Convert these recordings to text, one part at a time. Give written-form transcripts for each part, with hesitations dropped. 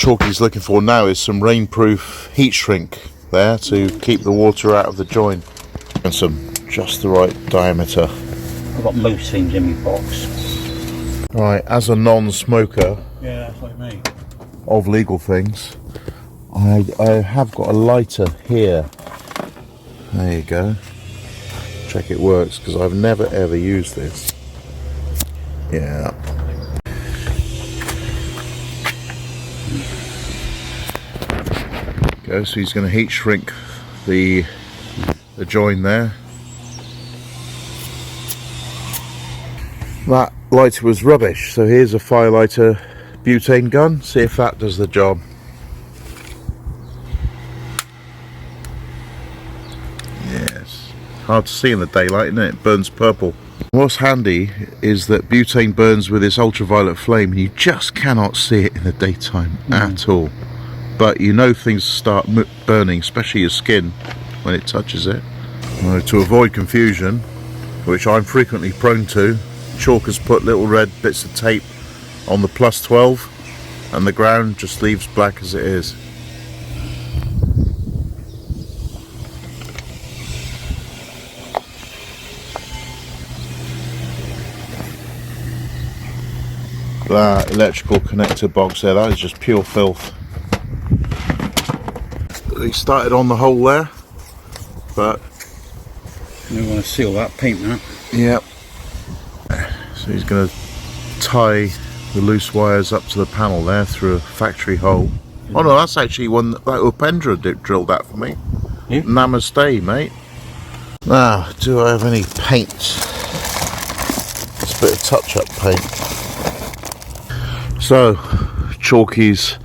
Chalky's looking for now is some rainproof heat shrink there to keep the water out of the joint, and some just the right diameter. I've got most things in my box. Right, as a non-smoker, Yeah, that's like me. of legal things, I have got a lighter here. There you go. Check it works, because I've never ever used this. Yeah. Go, so he's going to heat shrink the join there. That lighter was rubbish, so here's a firelighter butane gun. See if that does the job. Yes. Hard to see in the daylight, isn't it? It burns purple. What's handy is that butane burns with this ultraviolet flame, and you just cannot see it in the daytime at all. But you know things start burning, especially your skin, when it touches it. To avoid confusion, which I'm frequently prone to, Chalk has put little red bits of tape on the plus 12, and the ground just leaves black as it is. That electrical connector box there, that is just pure filth. He started on the hole there, but You want to seal that, paint that. yep. So he's going to tie the loose wires up to the panel there through a factory hole. Oh no, that's actually one that Upendra drilled that for me. Yeah. Namaste, mate. Now, do I have any paint? It's a bit of touch-up paint. So, Chalky's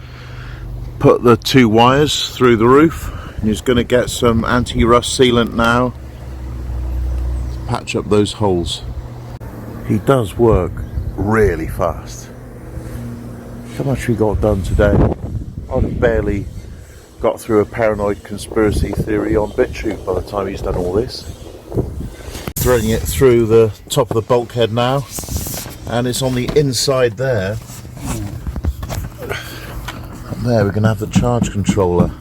put the two wires through the roof. He's going to get some anti-rust sealant now to patch up those holes. He does work really fast. How much we got done today? I'd have barely got through a paranoid conspiracy theory on BitChute by the time he's done all this. Threading it through the top of the bulkhead now, and it's on the inside there. There, we're going to have the charge controller.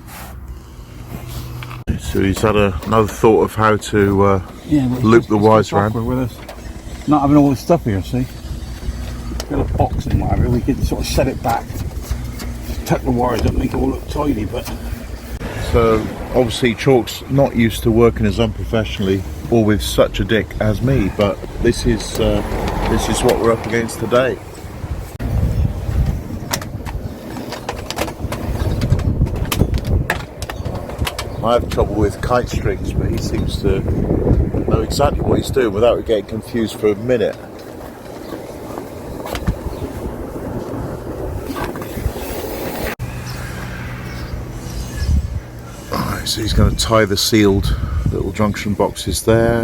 So he's had another thought of how to loop the wires around. With us not having all this stuff here, see? Got a box and whatever, we could sort of set it back, tuck the wires up, make it all look tidy, but... So, obviously Chalk's not used to working as unprofessionally or with such a dick as me, but this is what we're up against today. I have trouble with kite strings, but he seems to know exactly what he's doing without getting confused for a minute. Alright, so he's going to tie the sealed little junction boxes there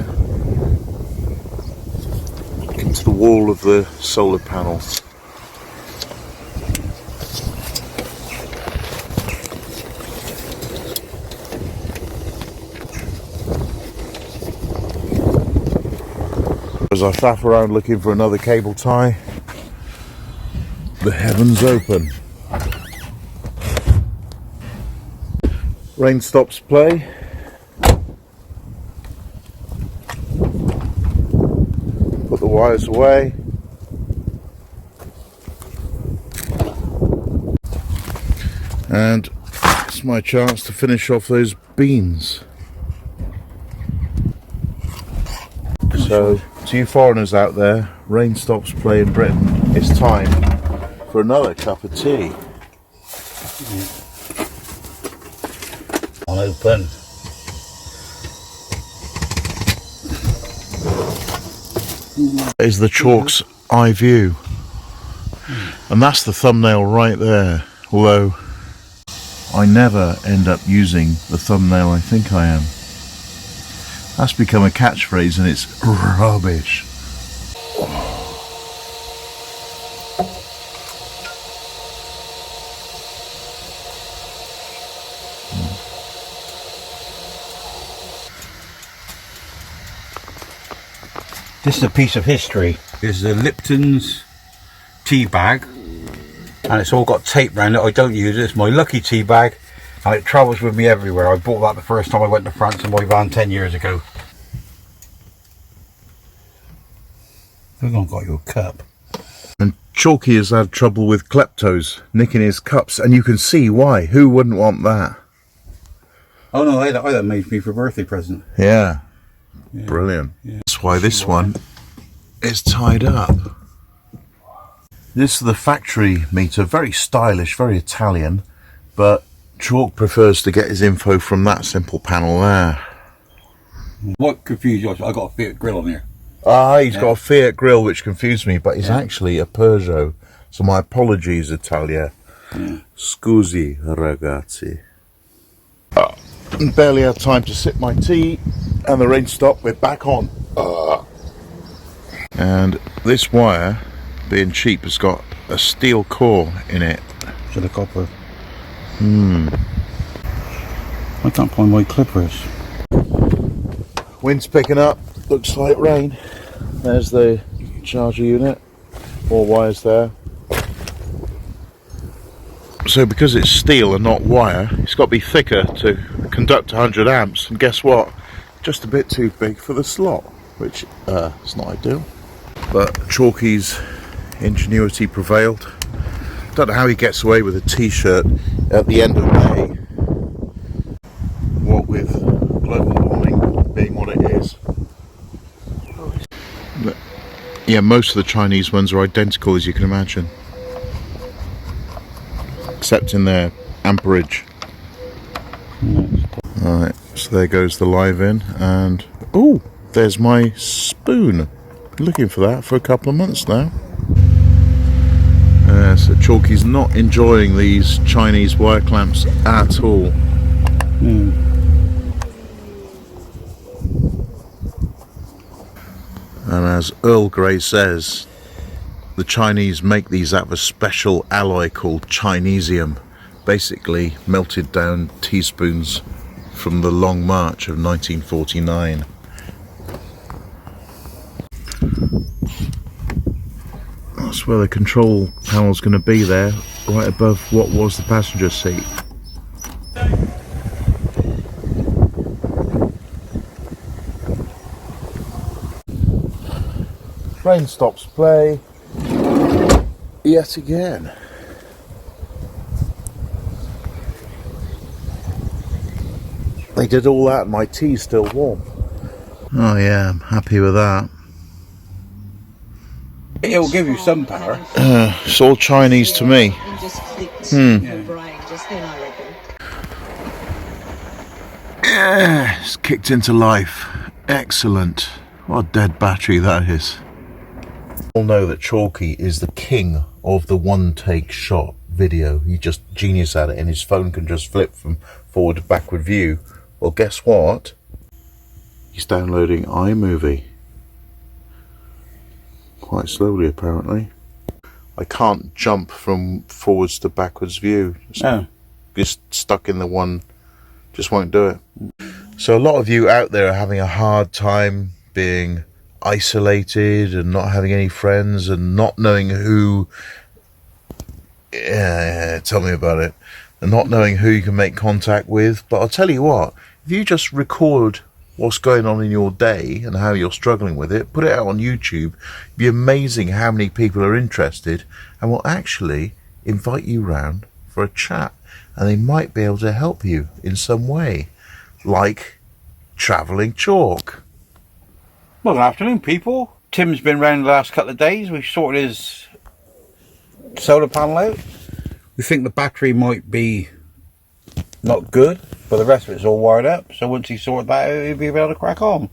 into the wall of the solar panel. As I faff around looking for another cable tie, the heavens open. Rain stops play. Put the wires away. And it's my chance to finish off those beans. So, to you foreigners out there, rain stops play in Britain. It's time for another cup of tea. I'll open. That is the Chalk's eye view. And that's the thumbnail right there. Although, I never end up using the thumbnail I think I am. That's become a catchphrase and it's rubbish. This is a piece of history. This is a Lipton's tea bag. and it's all got tape around it. I don't use it. It's my lucky tea bag, and it travels with me everywhere. I bought that the first time I went to France in my van 10 years ago. I've not got your cup. And Chalky has had trouble with kleptos nicking his cups, and you can see why. Who wouldn't want that? Oh no, I that made me for a birthday present. Yeah. Brilliant. Yeah. That's why this one is tied up. This is the factory meter, very stylish, very Italian, but Chalk prefers to get his info from that simple panel there. What confused you? I got a Fiat grill on here. Ah, he's got a Fiat grill, which confused me, but he's actually a Peugeot. So my apologies, Italia. Scusi, ragazzi. Barely had time to sip my tea, and the rain stopped. We're back on. And this wire, being cheap, has got a steel core in it. To the copper. I can't find my clippers. Wind's picking up. Looks like rain. There's the charger unit. More wires there. So because it's steel and not wire, it's got to be thicker to conduct 100 amps. And guess what? Just a bit too big for the slot, which is not ideal. But Chalky's ingenuity prevailed. Don't know how he gets away with a t-shirt at the end of May. What with global warming being what it is. But, yeah, most of the Chinese ones are identical, as you can imagine. Except in their amperage. Alright, so there goes the live in, and oh, there's my spoon. Been looking for that for a couple of months now. So Chalky's not enjoying these Chinese wire clamps at all. And as Earl Grey says, the Chinese make these out of a special alloy called Chinesium, basically melted down teaspoons from the Long March of 1949. That's where the control panel's going to be there, right above what was the passenger seat. Train stops play yet again. They did all that and my tea's still warm. Oh yeah, I'm happy with that. It will give you some power. It's all Chinese to me. Yeah, it's kicked into life. Excellent. What a dead battery that is. All know that Chalky is the king of the one-take shot video. He's just genius at it, and his phone can just flip from forward to backward view. Well, guess what? He's downloading iMovie. Quite slowly, apparently. I can't jump from forwards to backwards view. Just stuck in the one, just won't do it. So a lot of you out there are having a hard time being isolated and not having any friends and not knowing who, tell me about it, and not knowing who you can make contact with. But I'll tell you what, if you just record what's going on in your day and how you're struggling with it, put it out on YouTube, it'd be amazing how many people are interested and will actually invite you round for a chat, and they might be able to help you in some way, like travelling chalk. Well, good afternoon, people. Tim's been round the last couple of days. We've sorted his solar panel out. We think the battery might be not good, but the rest of it's all wired up. So once he's sorted that out, he'll be able to crack on.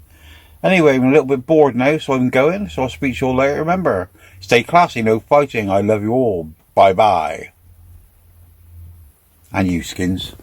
Anyway, I'm a little bit bored now, so I'm going. So I'll speak to you all later. Remember, stay classy, no fighting. I love you all. Bye-bye. And you, Skins.